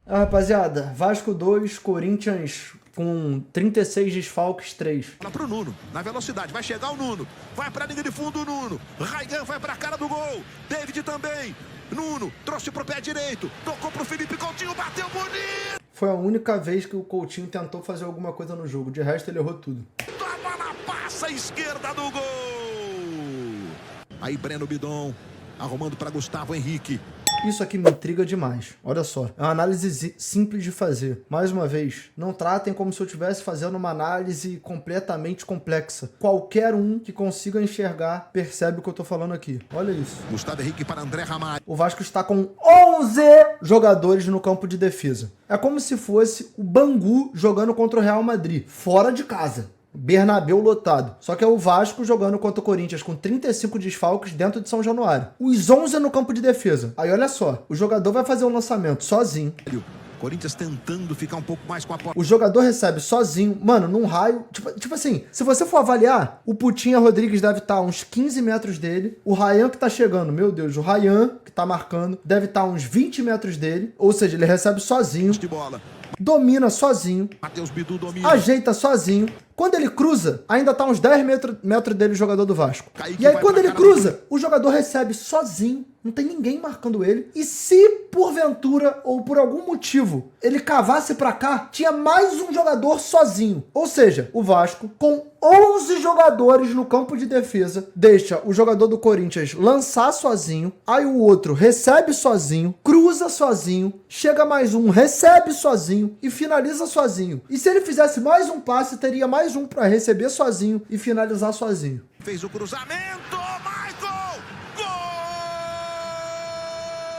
Rapaziada, Vasco 2, Corinthians com 36 desfalques 3. Bola pro Nuno, na velocidade, vai chegar o Nuno, vai pra linha de fundo o Nuno, Raigan vai pra cara do gol, David também, Nuno trouxe pro pé direito, tocou pro Felipe Coutinho, bateu bonito! Foi a única vez que o Coutinho tentou fazer alguma coisa no jogo, de resto ele errou tudo. Toma na passa esquerda do gol! Aí Breno Bidon, arrumando pra Gustavo Henrique. Isso aqui me intriga demais. Olha só, é uma análise simples de fazer. Mais uma vez, não tratem como se eu estivesse fazendo uma análise completamente complexa. Qualquer um que consiga enxergar percebe o que eu tô falando aqui. Olha isso. Gustavo Henrique para André Ramalho. O Vasco está com 11 jogadores no campo de defesa. É como se fosse o Bangu jogando contra o Real Madrid, fora de casa. Bernabéu lotado. Só que é o Vasco jogando contra o Corinthians com 35 desfalques dentro de São Januário. Os 11 no campo de defesa. Aí olha só, o jogador vai fazer o lançamento sozinho. Corinthians tentando ficar um pouco mais com a bola. O jogador recebe sozinho, mano, num raio. Tipo assim, se você for avaliar, o Putinha Rodrigues deve estar uns 15 metros dele. O Ryan que tá chegando, meu Deus, o Ryan que tá marcando, deve estar uns 20 metros dele. Ou seja, ele recebe sozinho. De bola. Domina sozinho. Matheus Bidu domina. Ajeita sozinho. Quando ele cruza, ainda tá uns 10 metros dele o jogador do Vasco. Kaique E aí vai quando pra ele cara cruza, o jogador recebe sozinho. Não tem ninguém marcando ele. E se porventura ou por algum motivo ele cavasse pra cá, tinha mais um jogador sozinho. Ou seja, o Vasco com 11 jogadores no campo de defesa, deixa o jogador do Corinthians lançar sozinho, aí o outro recebe sozinho, cruza sozinho, chega mais um, recebe sozinho e finaliza sozinho. E se ele fizesse mais um passe, teria mais um para receber sozinho e finalizar sozinho. Fez o cruzamento, Michael! Gol!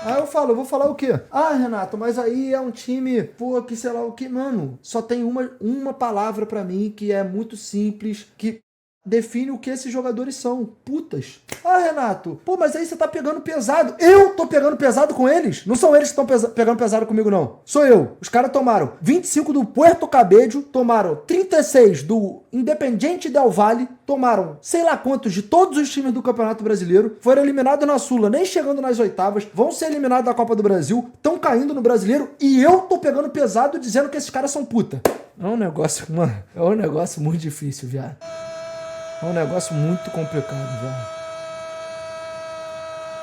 Aí eu falo, eu vou falar o quê? Ah, Renato, mas aí é um time, pô, que sei lá o que. Mano, só tem uma palavra pra mim que é muito simples, que define o que esses jogadores são. Putas. Ah, Renato, pô, mas aí você tá pegando pesado. Eu tô pegando pesado com eles? Não são eles que estão pegando pesado comigo, não. Sou eu. Os caras tomaram 25 do Puerto Cabello, tomaram 36 do Independiente Del Valle, tomaram sei lá quantos de todos os times do Campeonato Brasileiro, foram eliminados na Sula, nem chegando nas oitavas, vão ser eliminados da Copa do Brasil, estão caindo no Brasileiro e eu tô pegando pesado dizendo que esses caras são puta. É um negócio, mano, é um negócio muito difícil, viado. É um negócio muito complicado, velho.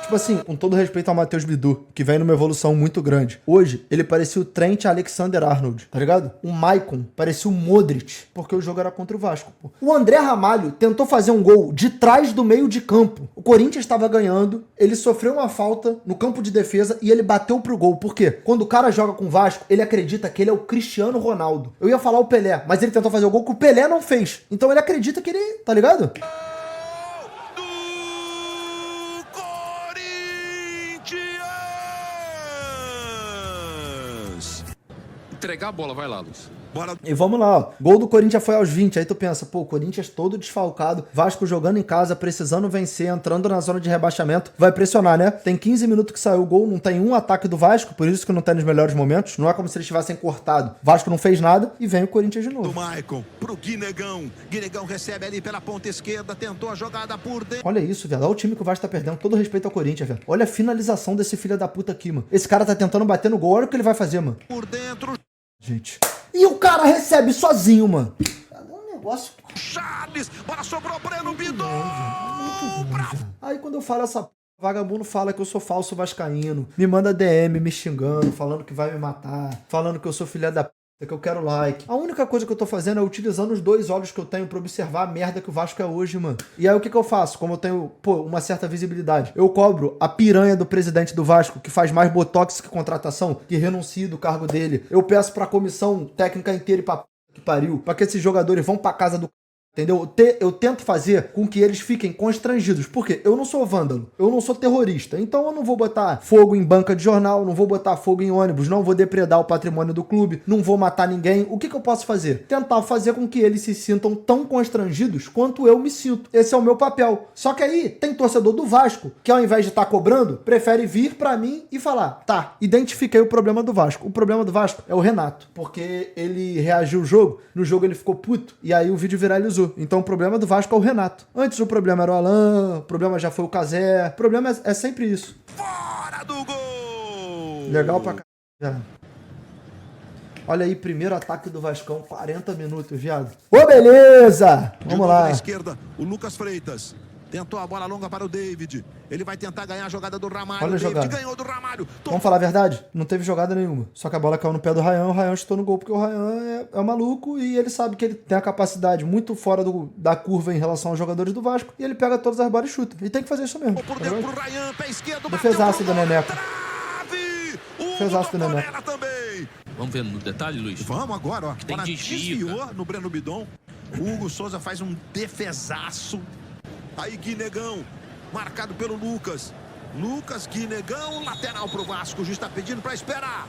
Tipo assim, com todo respeito ao Matheus Bidu, que vem numa evolução muito grande. Hoje, ele parecia o Trent Alexander-Arnold, tá ligado? O Maicon parecia o Modric, porque o jogo era contra o Vasco, pô. O André Ramalho tentou fazer um gol de trás do meio de campo. O Corinthians estava ganhando, ele sofreu uma falta no campo de defesa e ele bateu pro gol. Por quê? Quando o cara joga com o Vasco, ele acredita que ele é o Cristiano Ronaldo. Eu ia falar o Pelé, mas ele tentou fazer o gol que o Pelé não fez. Então ele acredita que ele, tá ligado? Entregar a bola, vai lá, Luiz. Bora. E vamos lá, ó. Gol do Corinthians foi aos 20. Aí tu pensa, pô, Corinthians todo desfalcado, Vasco jogando em casa, precisando vencer, entrando na zona de rebaixamento, vai pressionar, né? Tem 15 minutos que saiu o gol, não tem um ataque do Vasco, por isso que não tem nos melhores momentos. Não é como se eles tivessem cortado. Vasco não fez nada e vem o Corinthians de novo. Do Maicon pro Guinegão. Guinegão recebe ali pela ponta esquerda, tentou a jogada por dentro. Olha isso, velho. Olha o time que o Vasco tá perdendo. Todo respeito ao Corinthians, velho. Olha a finalização desse filho da puta aqui, mano. Esse cara tá tentando bater no gol. Olha o que ele vai fazer, mano. Por dentro. Gente. E o cara recebe sozinho, mano. É um negócio. Charles, bola sobrou, Breno Bidon. Aí quando eu falo essa vagabundo fala que eu sou falso vascaíno, me manda DM me xingando, falando que vai me matar, falando que eu sou filha da p, que eu quero like. A única coisa que eu tô fazendo é utilizando os 2 olhos que eu tenho pra observar a merda que o Vasco é hoje, mano. E aí o que que eu faço? Como eu tenho, pô, uma certa visibilidade, eu cobro a piranha do presidente do Vasco, que faz mais botox que contratação, que renuncia do cargo dele. Eu peço pra comissão técnica inteira e pra p que pariu, pra que esses jogadores vão pra casa do entendeu? Eu tento fazer com que eles fiquem constrangidos. Por quê? Eu não sou vândalo, eu não sou terrorista. Então eu não vou botar fogo em banca de jornal, não vou botar fogo em ônibus, não vou depredar o patrimônio do clube, não vou matar ninguém. O que que eu posso fazer? Tentar fazer com que eles se sintam tão constrangidos quanto eu me sinto. Esse é o meu papel. Só que aí tem torcedor do Vasco que ao invés de estar cobrando, prefere vir pra mim e falar, tá, identifiquei o problema do Vasco. O problema do Vasco é o Renato, porque ele reagiu ao jogo, no jogo ele ficou puto e aí o vídeo viralizou. Então o problema do Vasco é o Renato. Antes o problema era o Alan, o problema já foi o Cazé. O problema é sempre isso. Fora do gol! Legal pra caralho. Olha aí, primeiro ataque do Vascão, 40 minutos, viado. Ô, beleza! Vamos lá. Na esquerda, o Lucas Freitas. Tentou a bola longa para o David. Ele vai tentar ganhar a jogada do Ramalho. Olha a O David jogada. ganhou do Ramalho. Vamos falar a verdade? Não teve jogada nenhuma. Só que a bola caiu no pé do Ryan, o Ryan chutou no gol, porque o Ryan é maluco e ele sabe que ele tem a capacidade muito fora da curva em relação aos jogadores do Vasco. E ele pega todas as bolas e chuta. E tem que fazer isso mesmo. Por dentro pro Ryan, pé esquerdo. Defesaço do Neneco. Trave! Defesaço do Neneco. Também. Vamos ver no detalhe, Luiz? Vamos agora, ó. tem Agora desvio, desviou no Breno Bidon. O Hugo Souza faz um defesaço. Aí Guinegão, marcado pelo Lucas. Lucas, Guinegão, lateral pro Vasco. O juiz tá pedindo pra esperar.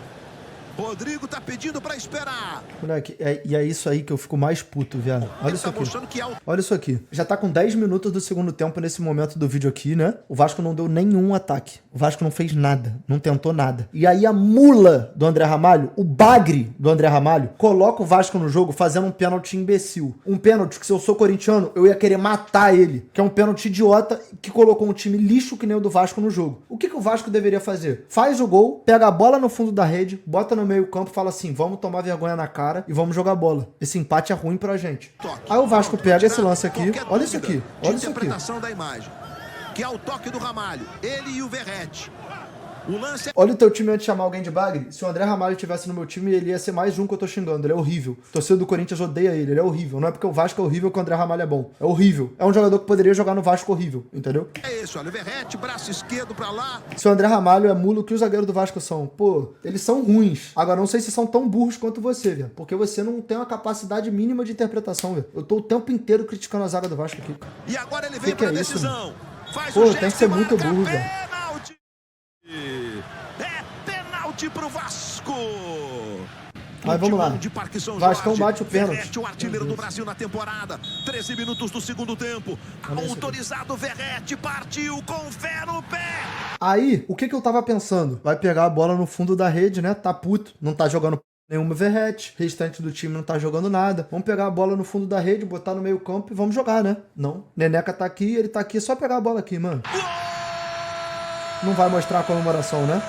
Rodrigo tá pedindo pra esperar. Moleque, e é isso aí que eu fico mais puto, viado. Olha isso aqui. Mostrando que é o... Olha isso aqui. Já tá com 10 minutos do segundo tempo nesse momento do vídeo aqui, né? O Vasco não deu nenhum ataque. O Vasco não fez nada. Não tentou nada. E aí a mula do André Ramalho, o bagre do André Ramalho, coloca o Vasco no jogo fazendo um pênalti imbecil. Um pênalti que, se eu sou corintiano, eu ia querer matar ele. Que é um pênalti idiota que colocou um time lixo que nem o do Vasco no jogo. O que o Vasco deveria fazer? Faz o gol, pega a bola no fundo da rede, bota no meio campo e fala assim, vamos tomar vergonha na cara e vamos jogar bola. Esse empate é ruim pra gente. Aí o Vasco pega esse lance aqui, olha isso aqui, olha isso aqui. Interpretação da imagem, que é o toque do Ramalho, ele e o Verratti. O lance é... Olha o teu time antes de chamar alguém de bagre. Se o André Ramalho estivesse no meu time, ele ia ser mais um que eu tô xingando. Ele é horrível. O torcedor do Corinthians odeia ele é horrível. Não é porque o Vasco é horrível que o André Ramalho é bom. É horrível. É um jogador que poderia jogar no Vasco horrível, entendeu? É isso, olha, o Verratti, braço esquerdo pra lá. Se o André Ramalho é mulo, que os zagueiros do Vasco são? Pô, eles são ruins. Agora, não sei se são tão burros quanto você, velho. Porque você não tem uma capacidade mínima de interpretação, velho. Eu tô o tempo inteiro criticando a zaga do Vasco aqui. E agora ele vem pra decisão. Faz Pô, o gesto, tem que ser muito marca burro, velho. pênalti. É pênalti pro Vasco. Mas vamos lá. De Parque São Vascão Jorge. bate o pênalti. Verratti, o artilheiro do Brasil na temporada. 13 minutos do segundo tempo. Autorizado, Verratti partiu com fé no pé. Aí, o que eu tava pensando? Vai pegar a bola no fundo da rede, né? Tá puto. Não tá jogando nenhuma Verratti. O restante do time não tá jogando nada. Vamos pegar a bola no fundo da rede, botar no meio campo e vamos jogar, né? Não. Neneca tá aqui, ele tá aqui. É só pegar a bola aqui, mano. Não vai mostrar a comemoração, né?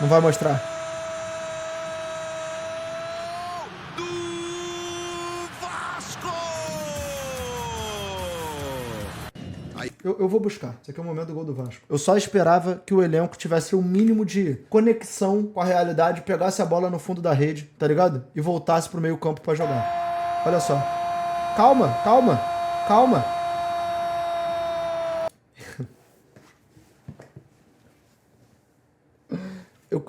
Não vai mostrar. Eu vou buscar. Esse aqui é o momento do gol do Vasco. Eu só esperava que o elenco tivesse o mínimo de conexão com a realidade, pegasse a bola no fundo da rede, tá ligado? E voltasse pro meio campo pra jogar. Olha só. Calma, calma, calma.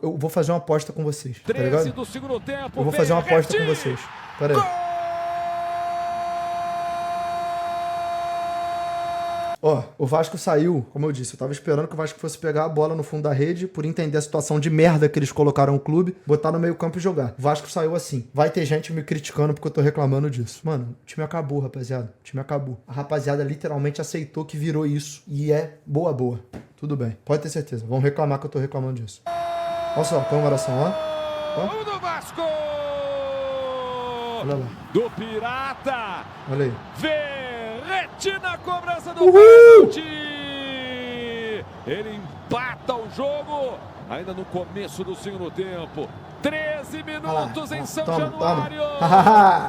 Eu vou fazer uma aposta com vocês, tá ligado? Do segundo tempo, eu vou fazer uma aposta com vocês. Pera aí. Ó, o Vasco saiu, como eu disse, eu tava esperando que o Vasco fosse pegar a bola no fundo da rede, por entender a situação de merda que eles colocaram no clube, botar no meio campo e jogar. O Vasco saiu assim. Vai ter gente me criticando porque eu tô reclamando disso. Mano, o time acabou, rapaziada. O time acabou. A rapaziada literalmente aceitou que virou isso. E é boa. Tudo bem. Pode ter certeza. Vão reclamar que eu tô reclamando disso. Olha só, comemoração, ó. Gol do Vasco! Olha lá. Do Pirata! Olha aí. Verratti na cobrança do pênalti! Ele empata o jogo ainda no começo do segundo tempo. 13 minutos em São Januário.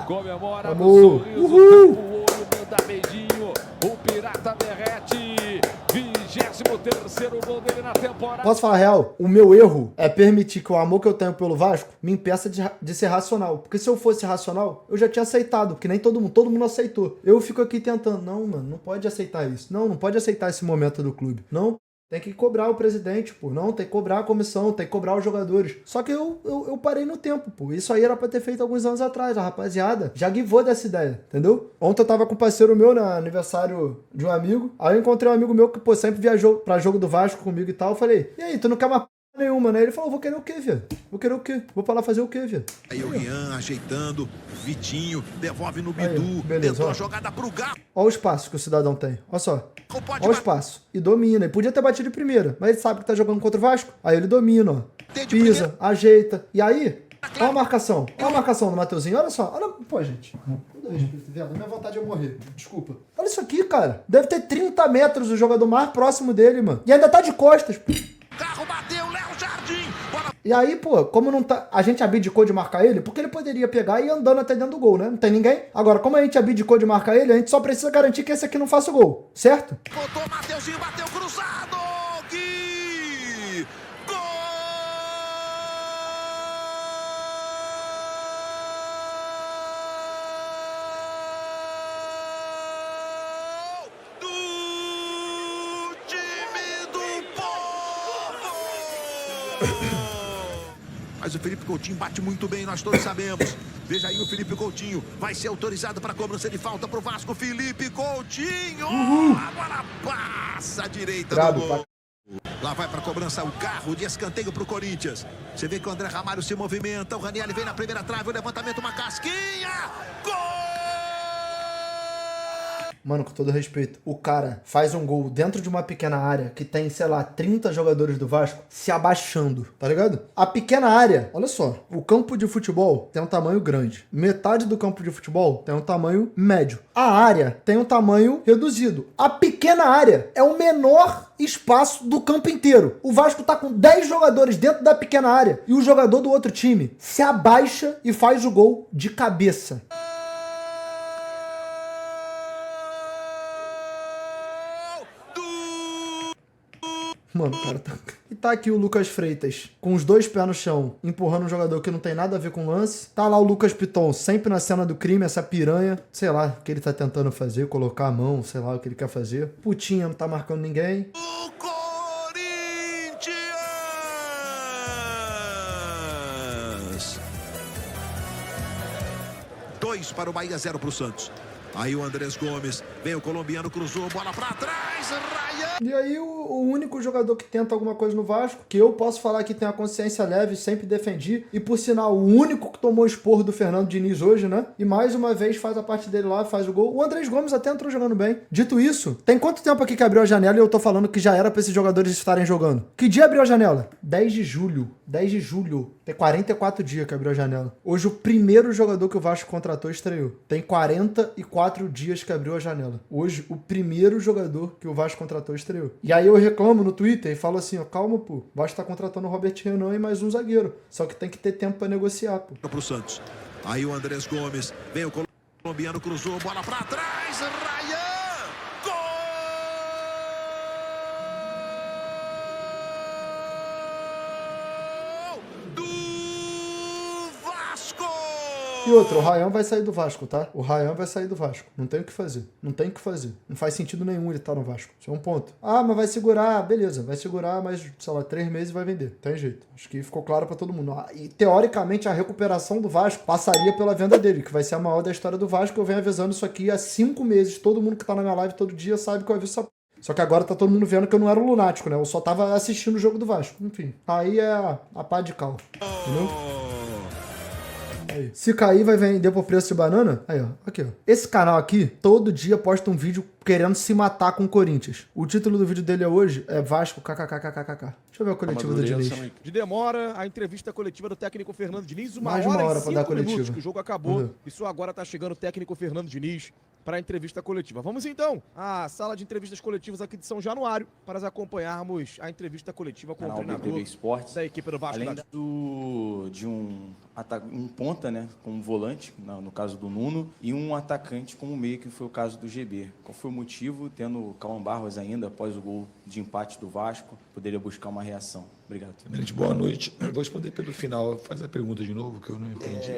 Comemora com um sorriso, tampa o olho, manda beijinho. O Pirata Verratti, 23º gol dele na temporada. Posso falar a real? O meu erro é permitir que o amor que eu tenho pelo Vasco me impeça de ser racional. Porque se eu fosse racional, eu já tinha aceitado, que nem todo mundo aceitou. Eu fico aqui tentando, não, mano, não pode aceitar isso. Não pode aceitar esse momento do clube. Não. Tem que cobrar o presidente, pô. Não, tem que cobrar a comissão, tem que cobrar os jogadores. Só que eu parei no tempo, pô. Isso aí era pra ter feito alguns anos atrás. A rapaziada já guivou dessa ideia, entendeu? Ontem eu tava com um parceiro meu no aniversário de um amigo. Aí eu encontrei um amigo meu que, pô, sempre viajou pra jogo do Vasco comigo e tal. Eu falei, e aí, tu não quer uma p nenhuma, né? Ele falou, vou querer o quê, velho? Vou querer o quê? Vou pra lá fazer o quê, velho? Aí o Ian ajeitando, Vitinho, devolve no Bidu, beleza, tentou ó. a jogada pro Galo. Olha o espaço que o cidadão tem. Olha só. Olha o espaço. E domina. Ele podia ter batido de primeira, mas ele sabe que tá jogando contra o Vasco. Aí ele domina, ó. Pisa, ajeita. E aí, olha a marcação. Olha a marcação do Mateuzinho. Olha só. Olha. Pô, gente. Tudo respeito, velho. Minha vontade é morrer. Desculpa. Olha isso aqui, cara. Deve ter 30 metros o jogador mais próximo dele, mano. E ainda tá de costas. Carro bateu, Léo Jardim. Bola E aí, pô, como não tá, a gente abdicou de marcar ele, porque ele poderia pegar e ir andando até dentro do gol, né? Não tem ninguém. Agora, como a gente abdicou de marcar ele, a gente só precisa garantir que esse aqui não faça o gol, certo? Botou, Mateuzinho, bateu cruzado. Que gol do time do povo. Mas o Felipe Coutinho bate muito bem, nós todos sabemos. Veja aí o Felipe Coutinho. Vai ser autorizado para cobrança de falta pro Vasco. Felipe Coutinho. A bola passa à direita do gol. Lá vai para cobrança o carro de escanteio pro Corinthians. Você vê que o André Ramalho se movimenta. O Ranieri vem na primeira trave. O levantamento, uma casquinha. Gol! Mano, com todo respeito, o cara faz um gol dentro de uma pequena área que tem, sei lá, 30 jogadores do Vasco se abaixando, tá ligado? A pequena área, olha só, o campo de futebol tem um tamanho grande. Metade do campo de futebol tem um tamanho médio. A área tem um tamanho reduzido. A pequena área é o menor espaço do campo inteiro. O Vasco tá com 10 jogadores dentro da pequena área e o jogador do outro time se abaixa e faz o gol de cabeça. Mano, o cara tá... E tá aqui o Lucas Freitas, com os 2 pés no chão, empurrando um jogador que não tem nada a ver com o lance. Tá lá o Lucas Piton, sempre na cena do crime, essa piranha. Sei lá o que ele tá tentando fazer, colocar a mão, sei lá o que ele quer fazer. Putinha não tá marcando ninguém. O Corinthians! 2 para o Bahia, 0 para o Santos. Aí o Andrés Gomes, vem o colombiano, cruzou, bola pra trás, Ryan. E aí o único jogador que tenta alguma coisa no Vasco, que eu posso falar que tem a consciência leve, sempre defendi, e por sinal, o único que tomou esporro do Fernando Diniz hoje, né? E mais uma vez faz a parte dele lá, faz o gol. O Andrés Gomes até entrou jogando bem. Dito isso, tem quanto tempo aqui que abriu a janela e eu tô falando que já era pra esses jogadores estarem jogando? Que dia abriu a janela? 10 de julho. 10 de julho. Tem 44 dias que abriu a janela. Hoje o primeiro jogador que o Vasco contratou estreou. Tem 44 dias que abriu a janela. Hoje o primeiro jogador que o Vasco contratou estreou. E aí eu reclamo no Twitter e falo assim, ó, calma, pô. O Vasco tá contratando o Robert Renan e mais um zagueiro. Só que tem que ter tempo pra negociar, pô. Pro Santos. Aí o Andrés Gomes, vem o colombiano, cruzou, bola pra trás, Ryan. E outro, o Ryan vai sair do Vasco, tá? O Ryan vai sair do Vasco. Não tem o que fazer. Não tem o que fazer. Não faz sentido nenhum ele estar no Vasco. Isso é um ponto. Ah, mas vai segurar. Beleza, vai segurar, mas, sei lá, 3 meses vai vender. Tem jeito. Acho que ficou claro pra todo mundo. E, teoricamente, a recuperação do Vasco passaria pela venda dele, que vai ser a maior da história do Vasco. Eu venho avisando isso aqui há 5 meses. Todo mundo que tá na minha live todo dia sabe que eu aviso essa... Só que agora tá todo mundo vendo que eu não era um lunático, né? Eu só tava assistindo o jogo do Vasco. Enfim, aí é a pá de cal. Entendeu? Aí. Se cair, vai vender por preço de banana? Aí, ó. Aqui, ó. Esse canal aqui, todo dia posta um vídeo querendo se matar com o Corinthians. O título do vídeo dele hoje é Vasco kkkkkk. Deixa eu ver a coletiva do Diniz. De demora, a entrevista coletiva do técnico Fernando Diniz, Mais de uma hora pra dar coletiva. Minutos, que o jogo acabou. E só agora tá chegando o técnico Fernando Diniz para a entrevista coletiva. Vamos então à sala de entrevistas coletivas aqui de São Januário para acompanharmos a entrevista coletiva com o treinador Esportes, da equipe do Vasco. Além de um ponta, né, como volante, no caso do Nuno, e um atacante como meia, que foi o caso do GB. Qual foi o motivo, tendo o Cauã Barros ainda, após o gol de empate do Vasco, poderia buscar uma reação? Obrigado. Boa noite. Eu vou responder pelo final. Faz a pergunta de novo, que eu não entendi.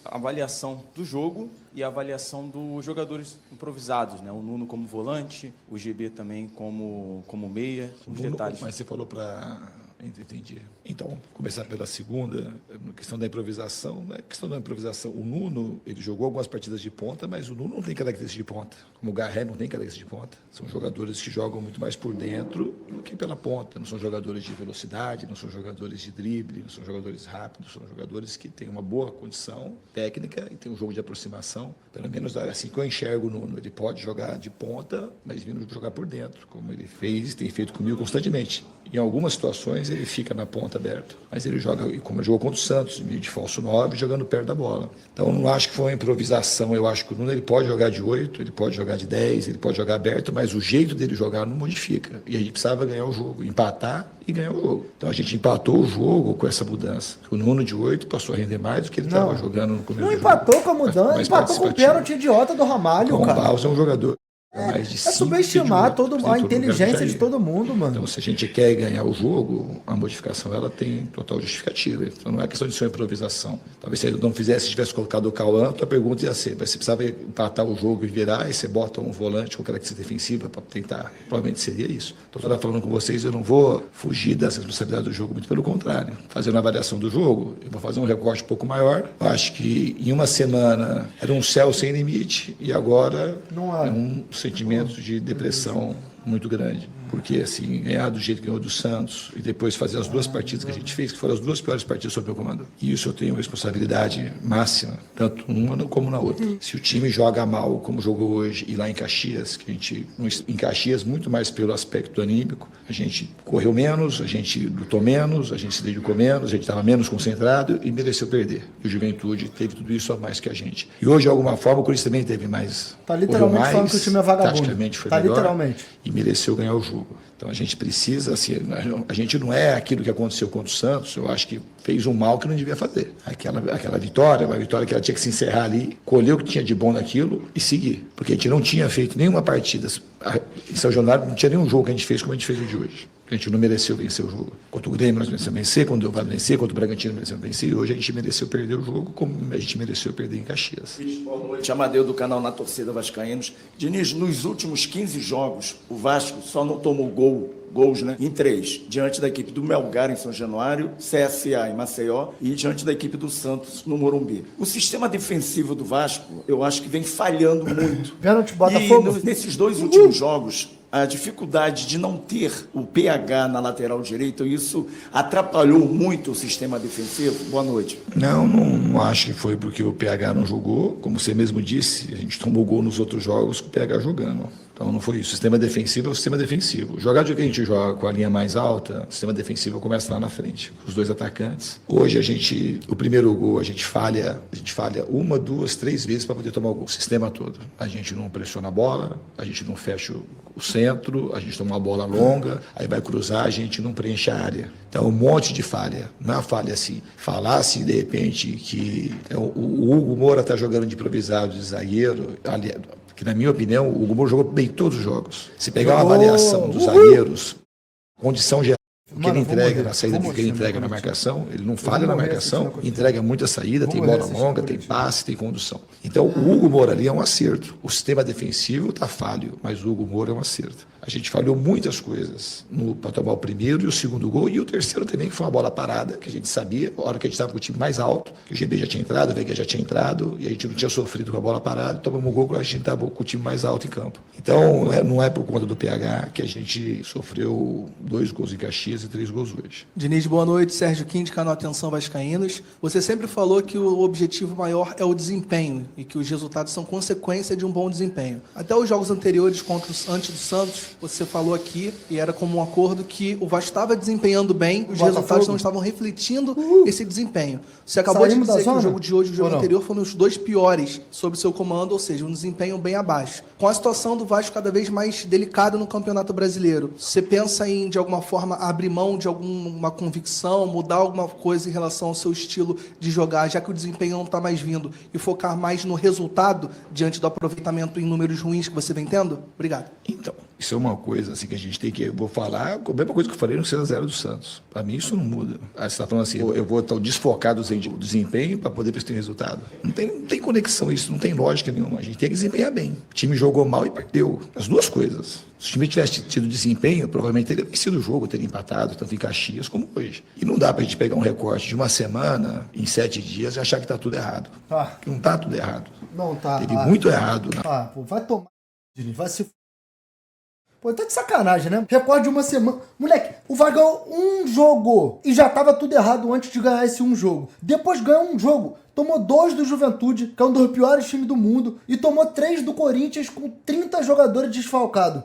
A avaliação do jogo e a avaliação dos jogadores improvisados, né? O Nuno como volante, o GB também como meia, os detalhes. Mas você falou para... Entendi. Então, começar pela segunda, questão da improvisação. Né? Questão da improvisação, o Nuno, ele jogou algumas partidas de ponta, mas o Nuno não tem característica de ponta. Como o Garré não tem característica de ponta. São jogadores que jogam muito mais por dentro do que pela ponta. Não são jogadores de velocidade, não são jogadores de drible, não são jogadores rápidos, são jogadores que têm uma boa condição técnica e têm um jogo de aproximação. Pelo menos assim que eu enxergo o Nuno. Ele pode jogar de ponta, mas vindo jogar por dentro, como ele fez e tem feito comigo constantemente. Em algumas situações, condições, ele fica na ponta aberto. Mas ele joga, como ele jogou contra o Santos, de falso 9, jogando perto da bola. Então, não acho que foi uma improvisação. Eu acho que o Nuno ele pode jogar de 8, ele pode jogar de 10, ele pode jogar aberto, mas o jeito dele jogar não modifica. E a gente precisava ganhar o jogo, empatar e ganhar o jogo. Então, a gente empatou o jogo com essa mudança. O Nuno de 8 passou a render mais do que ele estava jogando no começo do jogo. Não empatou com a mudança, empatou com o pênalti idiota do Ramalho, cara. O Barros é um jogador mais de É subestimar a inteligência de todo mundo, mano. Então, se a gente quer ganhar o jogo, a modificação ela tem total justificativa. Então, não é questão de ser uma improvisação. Talvez se ele não fizesse, se tivesse colocado o Cauã, a pergunta ia ser: mas você precisava empatar o jogo e virar, e você bota um volante com característica defensiva para tentar. Provavelmente seria isso. Estou falando com vocês, eu não vou fugir das responsabilidades do jogo, muito pelo contrário. Fazendo uma avaliação do jogo, eu vou fazer um recorte um pouco maior. Eu acho que em uma semana era um céu sem limite, e agora é um sentimento de depressão muito grande. Porque, assim, ganhar do jeito que ganhou do Santos e depois fazer as duas partidas que a gente fez, que foram as duas piores partidas sob meu comando. E isso eu tenho responsabilidade máxima, tanto numa como na outra. Se o time joga mal, como jogou hoje, e lá em Caxias, que a gente, em Caxias, muito mais pelo aspecto anímico, a gente correu menos, a gente lutou menos, a gente se dedicou menos, a gente estava menos concentrado e mereceu perder. E o Juventude teve tudo isso a mais que a gente. E hoje, de alguma forma, o Corinthians também teve mais. Tá literalmente mais, falando que o time é vagabundo. Taticamente foi tá melhor, literalmente. E mereceu ganhar o jogo. Então a gente precisa, assim, a gente não é aquilo que aconteceu contra o Santos, eu acho que fez um mal que não devia fazer. Aquela vitória, uma vitória que ela tinha que se encerrar ali, colher o que tinha de bom naquilo e seguir. Porque a gente não tinha feito nenhuma partida. Em São Januário não tinha nenhum jogo que a gente fez como a gente fez o de hoje. A gente não mereceu vencer o jogo. Contra o Grêmio nós merecemos vencer, contra o Vale vencer, contra o Bragantino merecemos vencer, e hoje a gente mereceu perder o jogo como a gente mereceu perder em Caxias. Boa noite, Amadeu do canal Na Torcida Vascaínos. Diniz, nos últimos 15 jogos, o Vasco só não tomou gols, né? Em 3, diante da equipe do Melgar em São Januário, CSA em Maceió e diante da equipe do Santos no Morumbi. O sistema defensivo do Vasco, eu acho que vem falhando muito. Pênalti Botafogo. E nesses dois últimos jogos, a dificuldade de não ter o PH na lateral direita, isso atrapalhou muito o sistema defensivo? Boa noite. Não acho que foi porque o PH não jogou. Como você mesmo disse, a gente tomou gol nos outros jogos com o PH jogando. Então não foi isso. O sistema defensivo é o sistema defensivo. Jogar de que a gente joga com a linha mais alta, o sistema defensivo começa lá na frente, os dois atacantes. Hoje o primeiro gol a gente falha 1, 2, 3 vezes para poder tomar o gol. O sistema todo. A gente não pressiona a bola, a gente não fecha o centro, a gente toma uma bola longa, aí vai cruzar, a gente não preenche a área. Então um monte de falha. Não é uma falha assim. Falar assim de repente que o Hugo Moura está jogando de improvisado, de zagueiro, que na minha opinião, o Hugo Moura jogou bem todos os jogos. Se pegar uma avaliação dos zagueiros, condição geral que ele entrega na saída, que ele entrega na marcação, ele não falha na marcação, entrega muita saída, tem bola longa, tem passe, tem condução. Então o Hugo Moura ali é um acerto. O sistema defensivo está falho, mas o Hugo Moura é um acerto. A gente falhou muitas coisas para tomar o primeiro e o segundo gol, e o terceiro também, que foi uma bola parada, que a gente sabia, a hora que a gente estava com o time mais alto, que o GB já tinha entrado, o VG já tinha entrado, e a gente não tinha sofrido com a bola parada, tomamos um gol quando a gente estava com o time mais alto em campo. Então, não é por conta do PH que a gente sofreu 2 gols em Caxias e 3 gols hoje. Diniz, boa noite. Sérgio Quinte, canal Atenção Vascaínos. Você sempre falou que o objetivo maior é o desempenho e que os resultados são consequência de um bom desempenho. Até os jogos anteriores antes do Santos, você falou aqui, e era como um acordo, que o Vasco estava desempenhando bem, os resultados não estavam refletindo esse desempenho. Você acabou de dizer que o jogo de hoje e o jogo anterior foram os 2 piores sob seu comando, ou seja, um desempenho bem abaixo. Com a situação do Vasco cada vez mais delicada no Campeonato Brasileiro, você pensa em, de alguma forma, abrir mão de alguma convicção, mudar alguma coisa em relação ao seu estilo de jogar, já que o desempenho não está mais vindo, e focar mais no resultado diante do aproveitamento em números ruins que você vem tendo? Obrigado. Então, isso é uma coisa assim que a gente tem que... Eu vou falar a mesma coisa que eu falei no 6-0 do Santos. Para mim isso não muda. Você está falando assim, eu vou estar desfocado do desempenho para poder ter resultado. Não tem conexão isso, não tem lógica nenhuma. A gente tem que desempenhar bem. O time jogou mal e perdeu. As duas coisas. Se o time tivesse tido desempenho, provavelmente teria vencido o jogo, teria empatado, tanto em Caxias como hoje. E não dá para a gente pegar um recorte de uma semana, em 7 dias, e achar que está tudo errado. Porque não está tudo errado. Não tá. Teve muito errado. Pô, vai tomar. Vai se... Pô, tá de sacanagem, né? Recorde de uma semana. Moleque, o Vasco ganhou um jogo e já tava tudo errado antes de ganhar esse um jogo. Depois ganhou um jogo, tomou 2 do Juventude, que é um dos piores times do mundo, e tomou 3 do Corinthians com 30 jogadores desfalcados.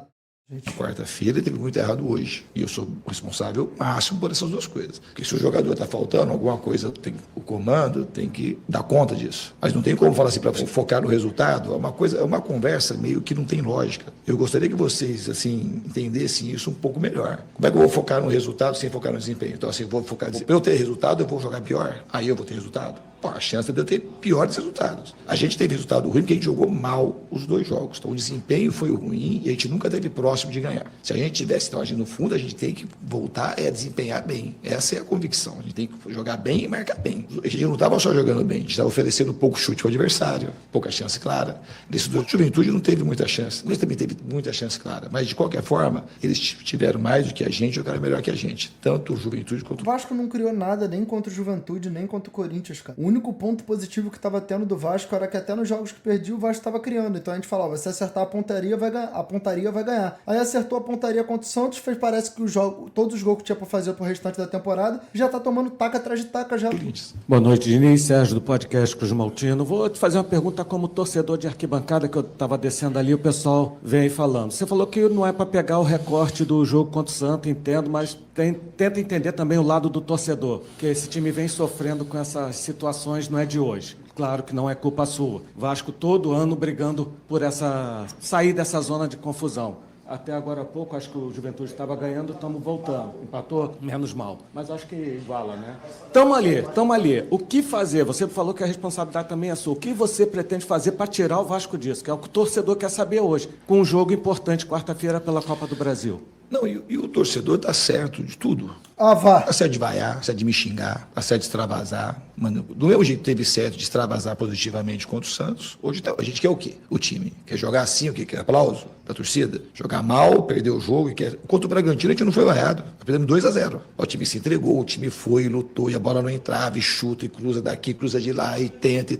Na quarta-feira teve muito errado hoje. E eu sou responsável máximo por essas duas coisas. Porque se o jogador está faltando alguma coisa, o comando tem que dar conta disso. Mas não tem como falar assim para focar no resultado. É uma conversa meio que não tem lógica. Eu gostaria que vocês assim entendessem isso um pouco melhor. Como é que eu vou focar no resultado sem focar no desempenho? Então assim, vou focar para eu ter resultado, eu vou jogar pior. Aí eu vou ter resultado. Pô, a chance é de eu ter piores resultados. A gente teve resultado ruim porque a gente jogou mal os dois jogos. Então o desempenho foi ruim e a gente nunca teve próximo de ganhar. Se a gente tivesse, então, no fundo, a gente tem que voltar a desempenhar bem. Essa é a convicção. A gente tem que jogar bem e marcar bem. A gente não estava só jogando bem, a gente estava oferecendo pouco chute ao adversário, pouca chance clara. Nesse do Juventude não teve muita chance. Nesse também teve muita chance clara. Mas, de qualquer forma, eles tiveram mais do que a gente, jogaram melhor que a gente. Tanto o Juventude quanto o Vasco não criou nada nem contra o Juventude, nem contra o Corinthians, cara. O único ponto positivo que estava tendo do Vasco era que até nos jogos que perdia, o Vasco estava criando. Então a gente falava, se acertar a pontaria, vai ganhar. Aí acertou a pontaria contra o Santos, parece que todos os gols que tinha pra fazer pro restante da temporada, já tá tomando taca atrás de taca já. Boa noite, Diniz, Sérgio do podcast Cruz Maltino. Vou te fazer uma pergunta como torcedor de arquibancada, que eu tava descendo ali, o pessoal vem aí falando. Você falou que não é para pegar o recorte do jogo contra o Santos, entendo, mas tenta entender também o lado do torcedor, que esse time vem sofrendo com essas situações, não é de hoje. Claro que não é culpa sua. Vasco todo ano brigando por sair dessa zona de confusão. Até agora há pouco, acho que o Juventude estava ganhando, estamos voltando. Empatou, menos mal. Mas acho que iguala, né? Estamos ali. O que fazer? Você falou que a responsabilidade também é sua. O que você pretende fazer para tirar o Vasco disso? Que é o que o torcedor quer saber hoje, com um jogo importante quarta-feira pela Copa do Brasil. Não, e o torcedor tá certo de tudo. Vá. Tá certo de vaiar, tá certo de me xingar, tá certo de extravasar. Mano, do mesmo jeito que teve certo de extravasar positivamente contra o Santos, hoje a gente quer o quê? O time. Quer jogar assim, o quê? Quer aplauso da torcida? Jogar mal, perder o jogo. Contra o Bragantino a gente não foi vaiado. Perdemos 2-0. O time se entregou, o time foi, lutou, e a bola não entrava, e chuta, e cruza daqui, cruza de lá, e tenta.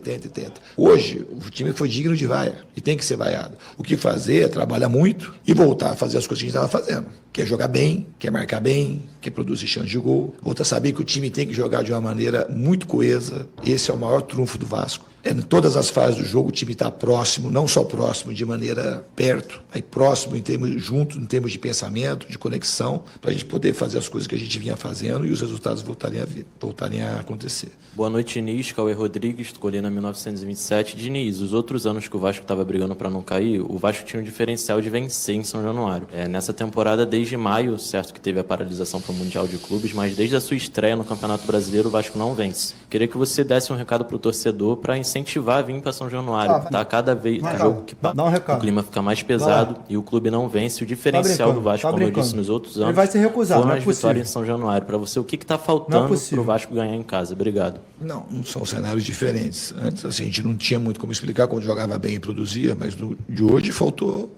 Hoje, o time foi digno de vaia, e tem que ser vaiado. O que fazer é trabalhar muito e voltar a fazer as coisas que a gente estava fazendo. Quer jogar bem, quer marcar bem, quer produzir chance de gol. Volta a saber que o time tem que jogar de uma maneira muito coesa. Esse é o maior trunfo do Vasco. Em todas as fases do jogo, o time está próximo, não só próximo de maneira perto, mas próximo em termos de pensamento, de conexão, para a gente poder fazer as coisas que a gente vinha fazendo e os resultados voltarem a acontecer. Boa noite, Diniz. Cauê Rodrigues, Colina 1927. Diniz, os outros anos que o Vasco estava brigando para não cair, o Vasco tinha um diferencial de vencer em São Januário. Nessa temporada, desde maio, certo que teve a paralisação para o Mundial de Clubes, mas desde a sua estreia no Campeonato Brasileiro, o Vasco não vence. Queria que você desse um recado para o torcedor para incentivar a vir para São Januário. Tá cada vez jogo que dá um recado. O clima fica mais pesado e o clube não vence. O diferencial do Vasco, como eu disse nos outros anos, ele vai se recusar, foram não é as possível. vitórias em São Januário. Para você, o que está faltando para o Vasco ganhar em casa? Obrigado. Não são cenários diferentes. Antes assim, a gente não tinha muito como explicar quando jogava bem e produzia, mas de hoje faltou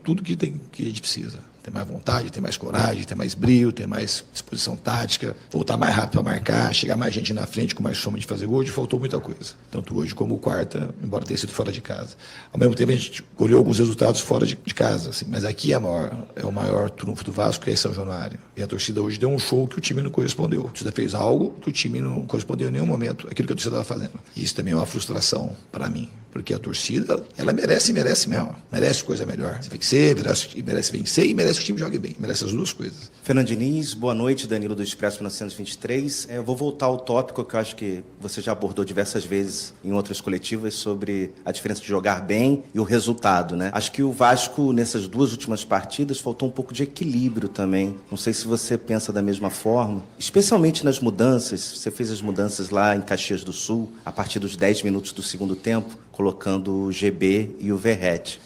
tudo que a gente precisa. Ter mais vontade, ter mais coragem, ter mais brilho, ter mais disposição tática, voltar mais rápido para marcar, chegar mais gente na frente com mais soma de fazer gol. Hoje faltou muita coisa. Tanto hoje como quarta, embora tenha sido fora de casa. Ao mesmo tempo, a gente colheu alguns resultados fora de casa. Assim, mas aqui é o maior trunfo do Vasco, que é São Januário. E a torcida hoje deu um show que o time não correspondeu. A torcida fez algo que o time não correspondeu em nenhum momento àquilo que a torcida estava fazendo. E isso também é uma frustração para mim. Porque a torcida, ela merece mesmo. Merece coisa melhor. Merece vencer e merece que o time jogue bem. Merece as duas coisas. Fernando Diniz, boa noite. Danilo do Expresso 1923. Eu vou voltar ao tópico que eu acho que você já abordou diversas vezes em outras coletivas sobre a diferença de jogar bem e o resultado, né? Acho que o Vasco, nessas duas últimas partidas, faltou um pouco de equilíbrio também. Não sei se você pensa da mesma forma. Especialmente nas mudanças. Você fez as mudanças lá em Caxias do Sul, a partir dos 10 minutos do segundo tempo, colocando o GB e o Verratti.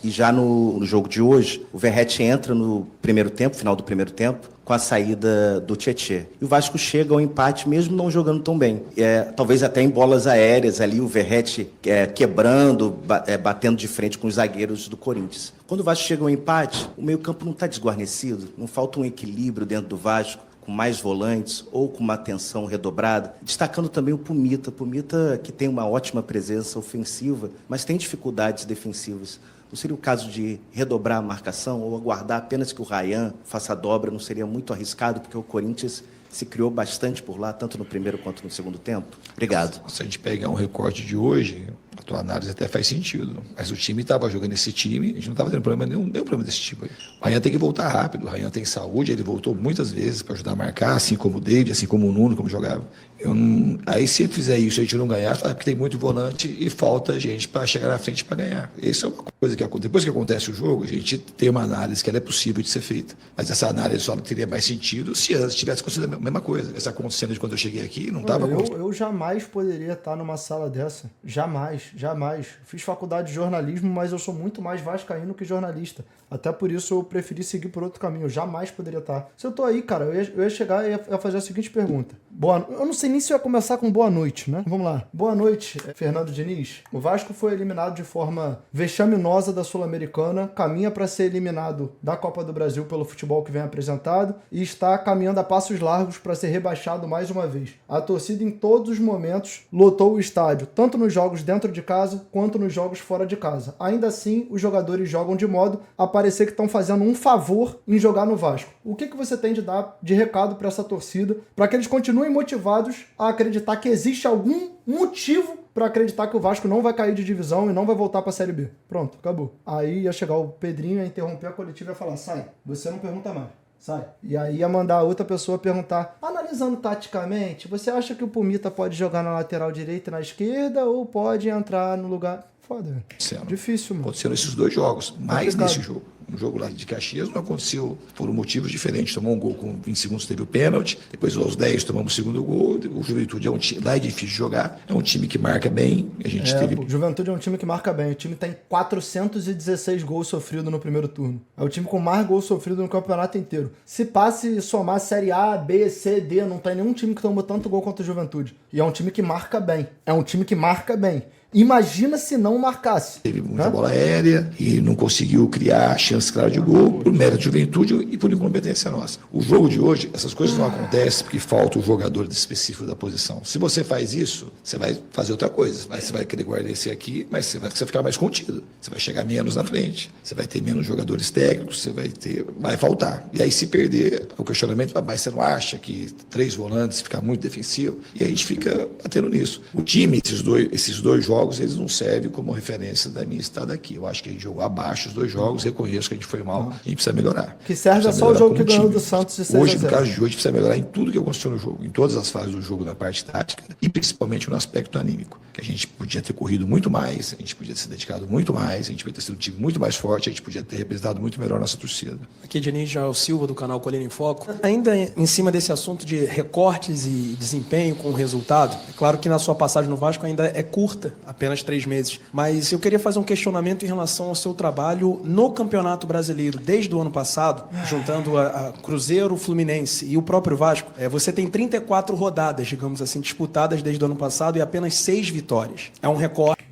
E já no jogo de hoje, o Verratti entra no primeiro tempo, final do primeiro tempo, com a saída do Tietê. E o Vasco chega ao empate, mesmo não jogando tão bem. Talvez até em bolas aéreas ali, o Verratti quebrando, batendo de frente com os zagueiros do Corinthians. Quando o Vasco chega ao empate, o meio-campo não está desguarnecido, não falta um equilíbrio dentro do Vasco, com mais volantes ou com uma atenção redobrada, destacando também o Pumita. Pumita que tem uma ótima presença ofensiva, mas tem dificuldades defensivas. Não seria o caso de redobrar a marcação ou aguardar apenas que o Ryan faça a dobra? Não seria muito arriscado, porque o Corinthians se criou bastante por lá, tanto no primeiro quanto no segundo tempo? Obrigado. Se a gente pegar um recorte de hoje, Tua análise até faz sentido. Mas o time estava jogando esse time, a gente não estava tendo problema nenhum problema desse tipo aí. O Rayan tem que voltar rápido, o Rayan tem saúde, ele voltou muitas vezes para ajudar a marcar, assim como o David, assim como o Nuno, como jogava. Aí se ele fizer isso e a gente não ganhar, porque tem muito volante e falta gente para chegar na frente para ganhar. Isso é uma coisa que depois que acontece o jogo, a gente tem uma análise que ela é possível de ser feita. Mas essa análise só não teria mais sentido se antes tivesse acontecido a mesma coisa. Essa acontecendo de quando eu cheguei aqui, não estava acontecendo. Eu jamais poderia estar numa sala dessa. Jamais. Fiz faculdade de jornalismo, mas eu sou muito mais vascaíno que jornalista. Até por isso eu preferi seguir por outro caminho. Eu jamais poderia estar. Se eu tô aí, cara, eu ia chegar e ia fazer a seguinte pergunta. Eu não sei nem se eu ia começar com boa noite, né? Vamos lá. Boa noite, Fernando Diniz. O Vasco foi eliminado de forma vexaminosa da Sul-Americana, caminha para ser eliminado da Copa do Brasil pelo futebol que vem apresentado e está caminhando a passos largos para ser rebaixado mais uma vez. A torcida em todos os momentos lotou o estádio, tanto nos jogos dentro de casa quanto nos jogos fora de casa. Ainda assim, os jogadores jogam de modo a parecer que estão fazendo um favor em jogar no Vasco. O que você tem de dar de recado para essa torcida, para que eles continuem motivados a acreditar que existe algum motivo para acreditar que o Vasco não vai cair de divisão e não vai voltar para a Série B? Pronto, acabou. Aí ia chegar o Pedrinho, ia interromper a coletiva e ia falar: sai, você não pergunta mais. Sai. E aí ia mandar outra pessoa perguntar: analisando taticamente, você acha que o Pumita pode jogar na lateral direita e na esquerda ou pode entrar no lugar... Foda. Difícil, mano. Aconteceram esses dois jogos, mais nesse jogo. No jogo lá de Caxias não aconteceu por motivos diferentes. Tomou um gol com 20 segundos, teve o pênalti. Depois, aos 10, tomamos o segundo gol. O Juventude é um time, lá é difícil de jogar. É um time que marca bem. A gente teve... O Juventude é um time que marca bem. O time tem 416 gols sofridos no primeiro turno. É o time com mais gols sofridos no campeonato inteiro. Se passe somar Série A, B, C, D, não tem nenhum time que tomou tanto gol quanto o Juventude. E é um time que marca bem. Imagina se não marcasse. Teve muita bola aérea e não conseguiu criar chance clara de gol por mérito de Juventude e por incompetência nossa. O jogo de hoje, essas coisas não acontecem porque falta o jogador específico da posição. Se você faz isso, você vai fazer outra coisa. Você vai querer guardar esse aqui, mas você vai ficar mais contido. Você vai chegar menos na frente. Você vai ter menos jogadores técnicos, vai faltar. E aí, se perder, o questionamento, mas você não acha que 3 volantes fica muito defensivo? E a gente fica batendo nisso. O time, esses dois jogos, eles não servem como referência da minha estada aqui. Eu acho que a gente jogou abaixo os 2 jogos, reconheço que a gente foi mal, a gente precisa melhorar. Que serve só o jogo que ganhou do Santos de 6 a 0. Hoje, no caso de hoje, a gente precisa melhorar em tudo que aconteceu no jogo, em todas as fases do jogo, na parte tática e principalmente no aspecto anímico, que a gente podia ter corrido muito mais, a gente podia ter se dedicado muito mais, a gente podia ter sido um time muito mais forte, a gente podia ter representado muito melhor a nossa torcida. Aqui é Diniz Jael Silva, do canal Colina em Foco. Ainda em cima desse assunto de recortes e desempenho com o resultado, é claro que na sua passagem no Vasco ainda é curta, apenas 3 meses. Mas eu queria fazer um questionamento em relação ao seu trabalho no Campeonato Brasileiro desde o ano passado, juntando a Cruzeiro, o Fluminense e o próprio Vasco. Você tem 34 rodadas, digamos assim, disputadas desde o ano passado e apenas 6 vitórias. É um recorde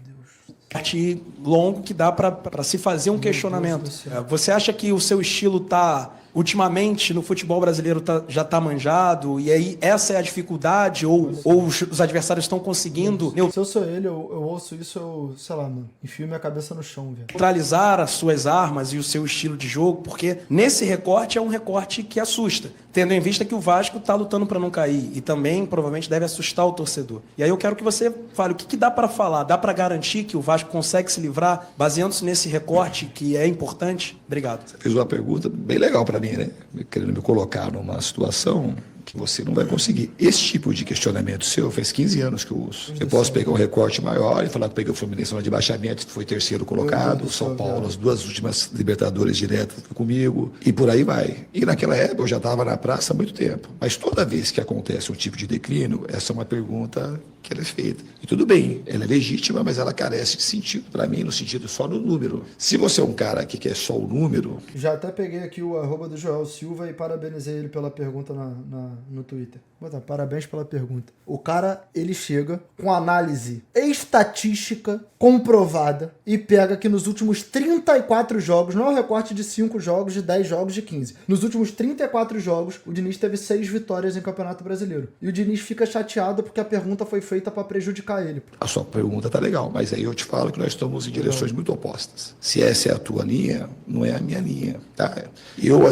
longo que dá para se fazer um questionamento. Você acha que o seu estilo está... ultimamente, no futebol brasileiro já está manjado, e aí essa é a dificuldade, ou os adversários estão conseguindo... Se eu sou ele, eu ouço isso, sei lá, mano, enfio minha cabeça no chão, velho. Neutralizar as suas armas e o seu estilo de jogo, porque nesse recorte é um recorte que assusta, tendo em vista que o Vasco está lutando para não cair, e também provavelmente deve assustar o torcedor. E aí eu quero que você fale, o que dá para falar? Dá para garantir que o Vasco consegue se livrar, baseando-se nesse recorte que é importante? Obrigado. Você fez uma pergunta bem legal para mim, né? Querendo me colocar numa situação que você não vai conseguir. Esse tipo de questionamento seu faz 15 anos que eu uso. Eu posso pegar um recorte maior e falar que peguei o Fluminense no de foi 3º colocado, o São Paulo, as 2 últimas Libertadores direto comigo, e por aí vai. E naquela época eu já estava na praça há muito tempo. Mas toda vez que acontece um tipo de declínio, essa é uma pergunta que ela é feita. E tudo bem, ela é legítima, mas ela carece de sentido. Para mim, no sentido só no número. Se você é um cara que quer só o número... Já até peguei aqui o @ do Joel Silva e parabenizei ele pela pergunta no Twitter. Parabéns pela pergunta. O cara, ele chega com análise estatística comprovada e pega que nos últimos 34 jogos, não é um recorte de 5 jogos, de 10 jogos, de 15. Nos últimos 34 jogos, o Diniz teve 6 vitórias em Campeonato Brasileiro. E o Diniz fica chateado porque a pergunta foi feita para prejudicar ele. A sua pergunta tá legal, mas aí eu te falo que nós estamos em direções muito opostas. Se essa é a tua linha, não é a minha linha, tá? Eu,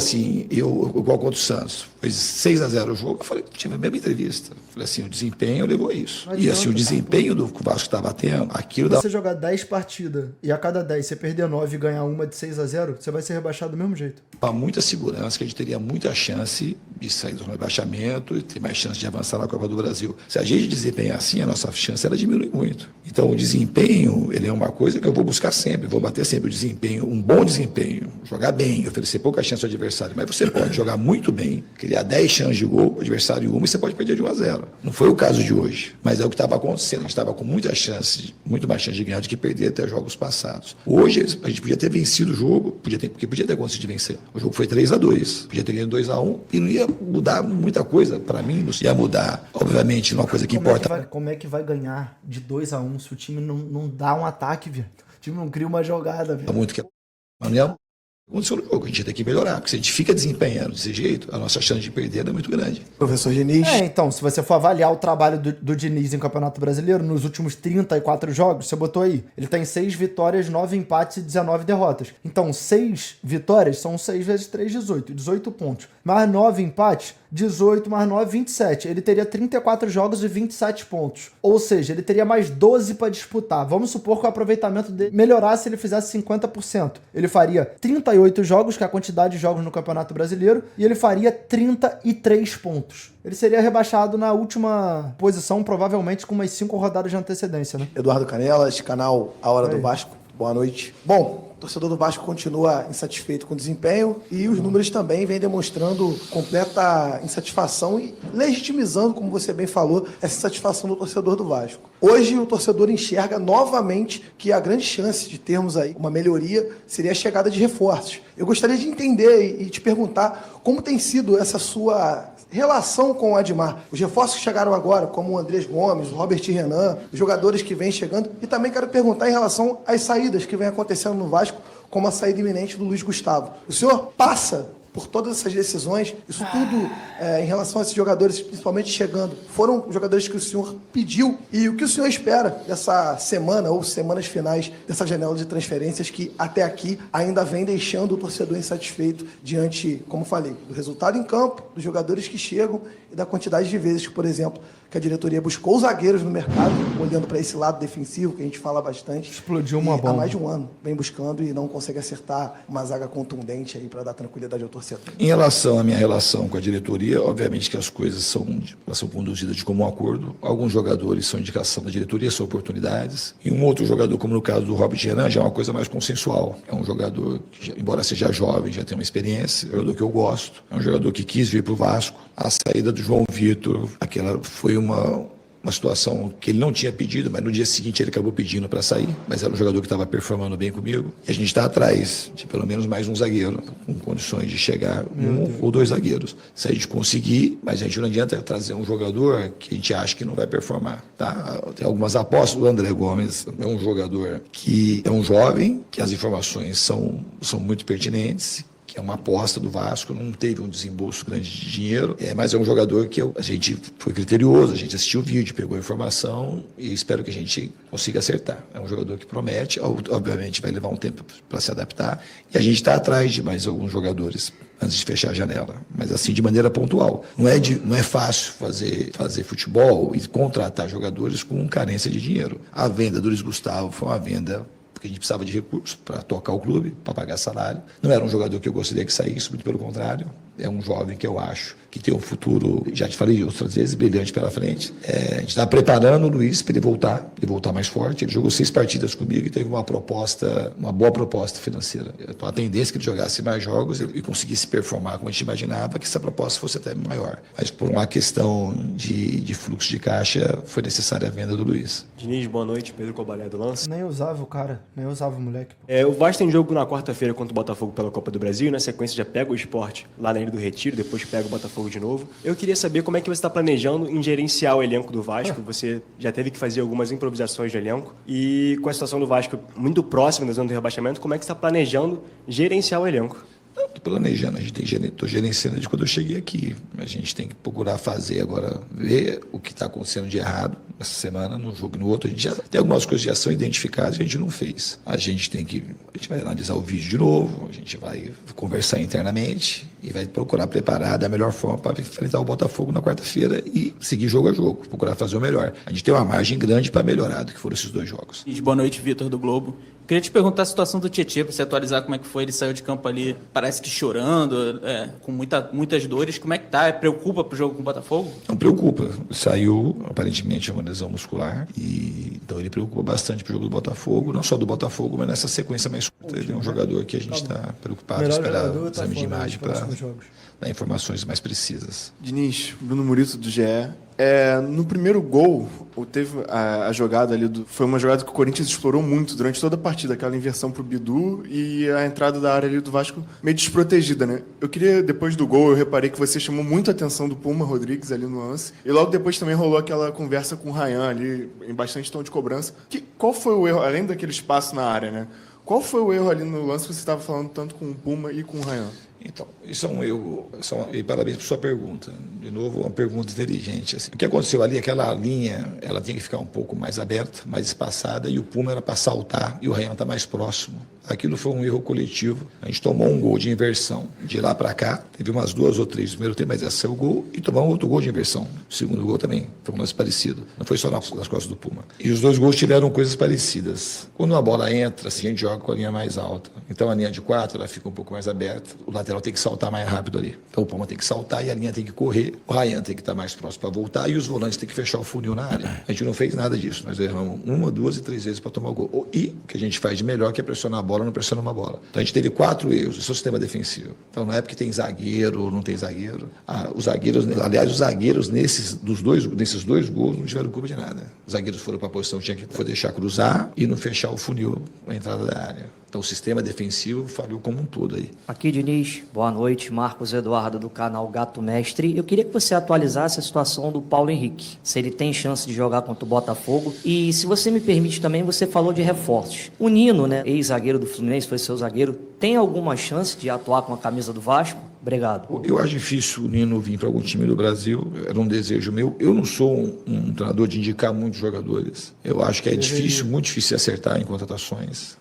igual contra o Santos, Foi 6-0 o jogo, eu falei, tive a mesma entrevista. Falei assim, o desempenho levou a isso. E assim, o desempenho do que o Vasco estava tendo, aquilo Se você jogar 10 partidas e a cada 10 você perder 9 e ganhar uma de 6-0, você vai ser rebaixado do mesmo jeito. Há muita segurança que a gente teria muita chance de sair do rebaixamento e ter mais chance de avançar na Copa do Brasil. Se a gente desempenhar assim, a nossa chance ela diminui muito. Então o desempenho, ele é uma coisa que eu vou buscar sempre, vou bater sempre o desempenho, um bom desempenho, jogar bem, oferecer pouca chance ao adversário, mas você pode jogar muito bem, criar 10 chances de gol, o adversário uma, e você pode perder de 1-0. Não foi o caso de hoje, mas é o que estava acontecendo, a gente estava com muita chance, muito mais chance de ganhar do que perder até jogos passados. Hoje a gente podia ter vencido o jogo, porque podia ter conseguido vencer. O jogo foi 3-2, podia ter ganho 2-1 e não ia mudar muita coisa para mim, não ia mudar, obviamente, uma coisa que importa. Como é que vai ganhar de 2-1 se o time não dá um ataque, velho? O time não cria uma jogada, velho. Muito que aconteceu no jogo, a gente tem que melhorar, porque se a gente fica desempenhando desse jeito, a nossa chance de perder é muito grande. Professor Diniz. Então, se você for avaliar o trabalho do Diniz em Campeonato Brasileiro, nos últimos 34 jogos, você botou aí, ele tem 6 vitórias, 9 empates e 19 derrotas. Então, 6 vitórias são 6 vezes 3, 18 pontos. Mais 9 empates, 18 mais 9, 27. Ele teria 34 jogos e 27 pontos. Ou seja, ele teria mais 12 para disputar. Vamos supor que o aproveitamento dele melhorasse se ele fizesse 50%. Ele faria 38 jogos, que é a quantidade de jogos no Campeonato Brasileiro, e ele faria 33 pontos. Ele seria rebaixado na última posição, provavelmente com umas 5 rodadas de antecedência, né? Eduardo Canelas, canal A Hora do Vasco. Boa noite. Bom, o torcedor do Vasco continua insatisfeito com o desempenho e os números também vêm demonstrando completa insatisfação e legitimizando, como você bem falou, essa insatisfação do torcedor do Vasco. Hoje o torcedor enxerga novamente que a grande chance de termos aí uma melhoria seria a chegada de reforços. Eu gostaria de entender e te perguntar como tem sido essa sua relação com o Admar. Os reforços que chegaram agora, como o Andrés Gomes, o Robert Renan, os jogadores que vêm chegando, e também quero perguntar em relação às saídas que vêm acontecendo no Vasco, como a saída iminente do Luiz Gustavo. O senhor passa por todas essas decisões, isso tudo em relação a esses jogadores, principalmente chegando, foram jogadores que o senhor pediu, e o que o senhor espera dessa semana ou semanas finais dessa janela de transferências que até aqui ainda vem deixando o torcedor insatisfeito diante, como falei, do resultado em campo, dos jogadores que chegam e da quantidade de vezes que, por exemplo, que a diretoria buscou zagueiros no mercado, olhando para esse lado defensivo, que a gente fala bastante. Explodiu uma bomba. Há mais de um ano vem buscando e não consegue acertar uma zaga contundente aí para dar tranquilidade ao torcedor. Em relação à minha relação com a diretoria, obviamente que as coisas são conduzidas de comum acordo. Alguns jogadores são indicação da diretoria, são oportunidades. E um outro jogador, como no caso do Robert Renan, já é uma coisa mais consensual. É um jogador que, embora seja jovem, já tem uma experiência. É um jogador que eu gosto. É um jogador que quis vir para o Vasco. A saída do João Vitor, aquela foi uma situação que ele não tinha pedido, mas no dia seguinte ele acabou pedindo para sair, mas era um jogador que estava performando bem comigo. E a gente está atrás de pelo menos mais um zagueiro, com condições de chegar ou 2 zagueiros. Se a gente conseguir, mas a gente não adianta trazer um jogador que a gente acha que não vai performar. Tá? Tem algumas apostas. O André Gomes é um jogador que é um jovem, que as informações são muito pertinentes, que é uma aposta do Vasco, não teve um desembolso grande de dinheiro, mas é um jogador que a gente foi criterioso, a gente assistiu o vídeo, pegou a informação e espero que a gente consiga acertar. É um jogador que promete, obviamente vai levar um tempo para se adaptar, e a gente está atrás de mais alguns jogadores antes de fechar a janela, mas assim de maneira pontual. Não é fácil fazer futebol e contratar jogadores com carência de dinheiro. A venda do Luiz Gustavo foi uma venda porque a gente precisava de recursos para tocar o clube, para pagar salário. Não era um jogador que eu gostaria que saísse, muito pelo contrário. É um jovem que eu acho que tem um futuro, já te falei outras vezes, brilhante pela frente. A gente está preparando o Luiz para ele voltar mais forte. Ele jogou 6 partidas comigo e teve uma boa proposta financeira. A tendência é que ele jogasse mais jogos e conseguisse performar como a gente imaginava, que essa proposta fosse até maior. Mas por uma questão de fluxo de caixa, foi necessária a venda do Luiz. Diniz, boa noite. Pedro Cobalé do Lance. Nem usava o cara, nem usava o moleque. O Vasco tem jogo na quarta-feira contra o Botafogo pela Copa do Brasil, na sequência já pega o Sport lá na Ilha do Retiro, depois pega o Botafogo de novo. Eu queria saber como é que você está planejando em gerenciar o elenco do Vasco. Você já teve que fazer algumas improvisações de elenco. E com a situação do Vasco muito próxima da zona do rebaixamento, como é que você está planejando gerenciar o elenco? Estou planejando, estou gerenciando de quando eu cheguei aqui. A gente tem que procurar fazer agora, ver o que está acontecendo de errado essa semana, num jogo e no outro. A gente já tem algumas coisas que já são identificadas e a gente não fez. A gente tem que A gente vai analisar o vídeo de novo, a gente vai conversar internamente e vai procurar preparar da melhor forma para enfrentar o Botafogo na quarta-feira e seguir jogo a jogo, procurar fazer o melhor. A gente tem uma margem grande para melhorar do que foram esses 2 jogos. Boa noite, Vitor do Globo. Queria te perguntar a situação do Tietê, para você atualizar como é que foi. Ele saiu de campo ali, parece que chorando, com muitas dores. Como é que tá? Preocupa pro jogo com o Botafogo? Não preocupa. Saiu, aparentemente, uma lesão muscular. E então ele preocupa bastante pro jogo do Botafogo. Não só do Botafogo, mas nessa sequência mais curta. Ele é um jogador que a gente está preocupado, esperar o exame de imagem para dar informações mais precisas. Diniz, Bruno Murito do GE. No primeiro gol, teve a jogada ali, foi uma jogada que o Corinthians explorou muito durante toda a partida, aquela inversão pro Bidu e a entrada da área ali do Vasco meio desprotegida, né? Eu queria, depois do gol, eu reparei que você chamou muito a atenção do Puma Rodrigues ali no lance, e logo depois também rolou aquela conversa com o Ryan ali, em bastante tom de cobrança. Qual foi o erro, além daquele espaço na área, né? Qual foi o erro ali no lance que você estava falando tanto com o Puma e com o Ryan? Então, isso é um erro, e parabéns por sua pergunta. De novo, uma pergunta inteligente. Assim. O que aconteceu ali, aquela linha, ela tinha que ficar um pouco mais aberta, mais espaçada, e o Puma era para saltar, e o Ryan está mais próximo. Aquilo foi um erro coletivo. A gente tomou um gol de inversão de lá para cá, teve umas 2 ou 3 no primeiro tempo, mas esse é o gol, e tomamos outro gol de inversão. O segundo gol também foi um lance parecido, não foi só nas costas do Puma. E os 2 gols tiveram coisas parecidas. Quando a bola entra, assim, a gente joga com a linha mais alta. Então a linha de 4, ela fica um pouco mais aberta, o lateral tem que saltar mais rápido ali. Então o Puma tem que saltar e a linha tem que correr, o Ryan tem que estar mais próximo para voltar e os volantes têm que fechar o funil na área. A gente não fez nada disso, nós erramos 1, 2 e 3 vezes para tomar o gol. E o que a gente faz de melhor que é pressionar a bola, não pressionar uma bola. Então a gente teve 4 erros, esse é o sistema defensivo. Então não é porque tem zagueiro ou não tem zagueiro. Os zagueiros, aliás, os zagueiros nesses 2 gols não tiveram culpa de nada. Os zagueiros foram para a posição que tinha que foi deixar cruzar e não fechar o funil na entrada da área. Então o sistema defensivo falhou como um todo aí. Aqui, Diniz, boa noite, Marcos Eduardo do canal Gato Mestre. Eu queria que você atualizasse a situação do Paulo Henrique, se ele tem chance de jogar contra o Botafogo. E se você me permite também, você falou de reforços. O Nino, né, ex-zagueiro do Fluminense, foi seu zagueiro, tem alguma chance de atuar com a camisa do Vasco? Obrigado. Eu acho difícil o Nino vir para algum time do Brasil, era um desejo meu. Eu não sou um treinador de indicar muitos jogadores. Eu acho que é difícil, muito difícil acertar em contratações.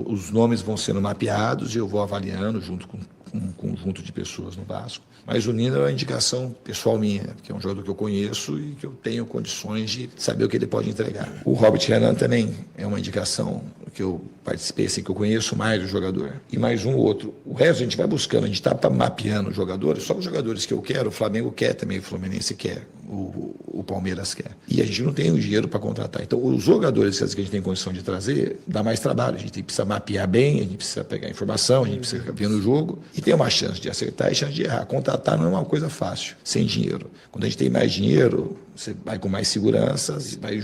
Os nomes vão sendo mapeados e eu vou avaliando junto com um conjunto de pessoas no Vasco. Mas o Nino é uma indicação pessoal minha, que é um jogador que eu conheço e que eu tenho condições de saber o que ele pode entregar. O Robert Renan também é uma indicação que eu participei, assim, que eu conheço mais o jogador. E mais um ou outro. O resto a gente vai buscando, a gente está mapeando os jogadores, só os jogadores que eu quero, o Flamengo quer também, o Fluminense quer, o Palmeiras quer. E a gente não tem o dinheiro para contratar. Então, os jogadores que a gente tem condição de trazer, dá mais trabalho. A gente precisa mapear bem, a gente precisa pegar informação, a gente precisa ficar vendo o jogo e tem uma chance de acertar e chance de errar. Contratar não é uma coisa fácil, sem dinheiro. Quando a gente tem mais dinheiro, você vai com mais segurança, vai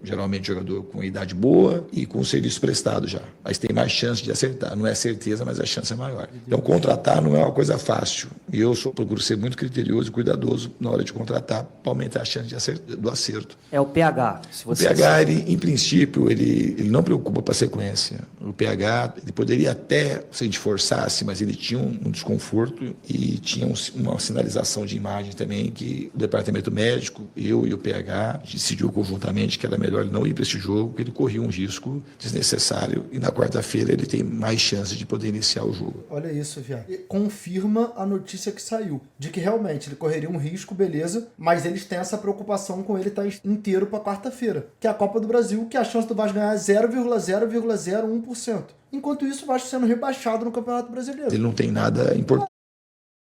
geralmente jogador com idade boa e com o serviço prestado já. Mas tem mais chance de acertar. Não é certeza, mas a chance é maior. Então, contratar não é uma coisa fácil. E eu procuro ser muito criterioso e cuidadoso na hora de contratar para aumentar a chance do acerto. É o PH. O PH, ele, em princípio, ele não preocupa para a sequência. O PH, ele poderia até, se a gente forçasse, mas ele tinha um desconforto e tinha uma sinalização de imagem também que o departamento médico, eu e o PH, decidiu conjuntamente que era melhor ele não ir para esse jogo, porque ele corria um risco desnecessário e na quarta-feira ele tem mais chances de poder iniciar o jogo. Olha isso, Viado. Confirma a notícia que saiu, de que realmente ele correria um risco, beleza, mas eles têm essa preocupação com ele estar inteiro para quarta-feira, que é a Copa do Brasil, que a chance do Vasco ganhar é 0,001%. Enquanto isso, o Vasco sendo rebaixado no Campeonato Brasileiro. Ele não tem nada importante.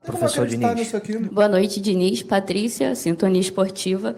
Professor Diniz. Boa noite, Diniz. Patrícia, Sintonia Esportiva.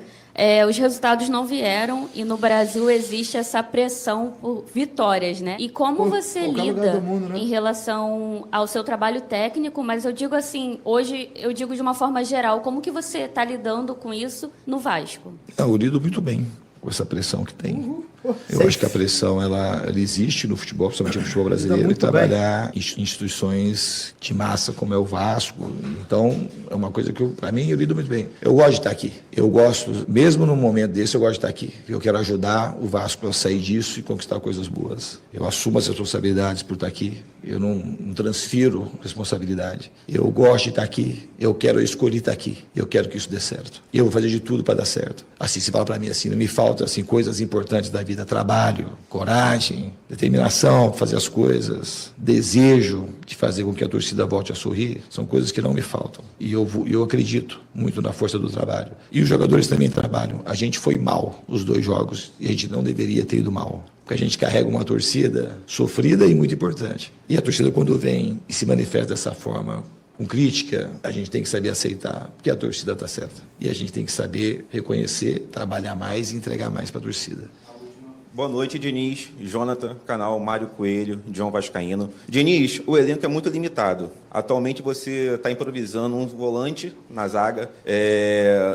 Os resultados não vieram e no Brasil existe essa pressão por vitórias, né? E como você lida em relação ao seu trabalho técnico, mas eu digo assim, hoje eu digo de uma forma geral, como que você está lidando com isso no Vasco? Eu lido muito bem com essa pressão que tem. Eu acho que a pressão ela existe no futebol, principalmente no futebol brasileiro, e trabalhar em instituições de massa como é o Vasco. Então, é uma coisa que, para mim, eu lido muito bem. Eu gosto de estar aqui. Eu gosto, mesmo num momento desse, eu gosto de estar aqui. Eu quero ajudar o Vasco a sair disso e conquistar coisas boas. Eu assumo as responsabilidades por estar aqui. Eu não transfiro responsabilidade. Eu gosto de estar aqui. Eu escolhi estar aqui. Eu quero que isso dê certo. E eu vou fazer de tudo para dar certo. Assim, se fala para mim assim, não me falta assim, coisas importantes da vida vida: trabalho, coragem, determinação, fazer as coisas, desejo de fazer com que a torcida volte a sorrir, são coisas que não me faltam. E eu acredito muito na força do trabalho. E os jogadores também trabalham. A gente foi mal os 2 jogos e a gente não deveria ter ido mal. Porque a gente carrega uma torcida sofrida e muito importante. E a torcida, quando vem e se manifesta dessa forma, com crítica, a gente tem que saber aceitar, porque a torcida está certa. E a gente tem que saber reconhecer, trabalhar mais e entregar mais para a torcida. Boa noite, Diniz, Jonathan, canal Mário Coelho, John Vascaíno. Diniz, o elenco é muito limitado. Atualmente você está improvisando um volante na zaga.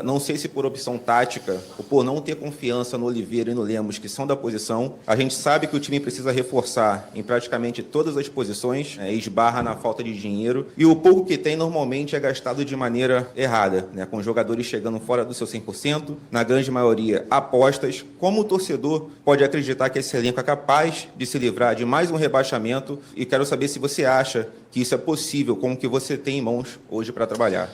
Não sei se por opção tática ou por não ter confiança no Oliveira e no Lemos, que são da posição. A gente sabe que o time precisa reforçar em praticamente todas as posições, esbarra na falta de dinheiro. E o pouco que tem normalmente é gastado de maneira errada, com jogadores chegando fora do seu 100%, na grande maioria apostas. Como o torcedor pode acreditar que esse elenco é capaz de se livrar de mais um rebaixamento? E quero saber se você acha que isso é possível, com o que você tem em mãos hoje para trabalhar.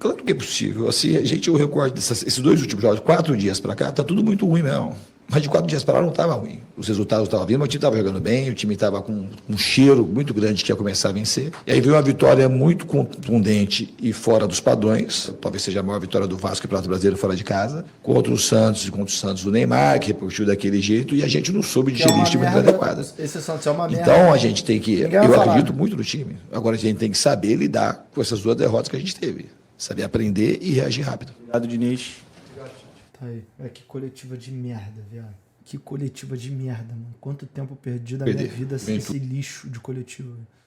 Claro que é possível. Assim, eu recordo esses 2 últimos jogos, 4 dias para cá, tá tudo muito ruim mesmo. Mas de 4 dias para lá não estava ruim. Os resultados estavam vindo, mas o time estava jogando bem, o time estava com um cheiro muito grande que ia começar a vencer. E aí veio uma vitória muito contundente e fora dos padrões, talvez seja a maior vitória do Vasco e Prato Brasileiro fora de casa, contra o Santos e contra o Santos do Neymar, que repercutiu daquele jeito, e a gente não soube digerir isso de maneira adequada. Esse Santos é uma merda. Então a gente tem que... Eu acredito muito no time. Agora a gente tem que saber lidar com essas 2 derrotas que a gente teve. Saber aprender e reagir rápido. Obrigado, Diniz. Tá aí. Que coletiva de merda, viado. Que coletiva de merda, mano. Quanto tempo eu perdi da minha vida sem esse lixo de coletiva.